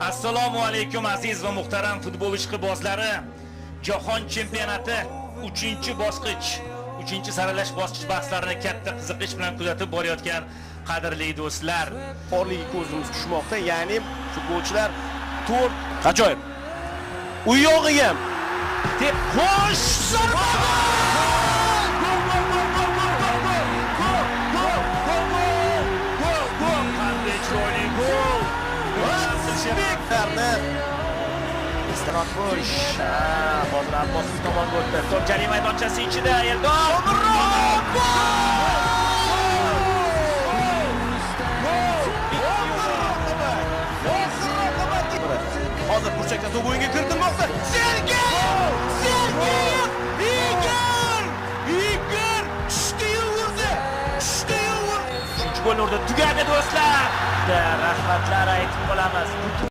Assalomu alaykum aziz va muhtaram futbol ishqibozlari. Jahon chempionati 3-bosqich, 3-saralash bosqich bahslarini katta qiziqish bilan kuzatib borayotgan qadrli do'stlar. Porligi ko'zimiz tushmoqda, ya'ni futbolchilar to'rt ajoyib. U yog'iga ham xo'sh zarba! Istinot bo'sh. Hozir Abbos tomonga o'tdi. To'p jarima maydonchasi ichida Eldor. Hozir burchakdan to'p o'yinga kiritilmoqda. Sergeyev! Igor! Tushdi-yu urdi. Uchinchi golni urdi. Tugadi do'stlar. Rahmatlar aytib qolamiz.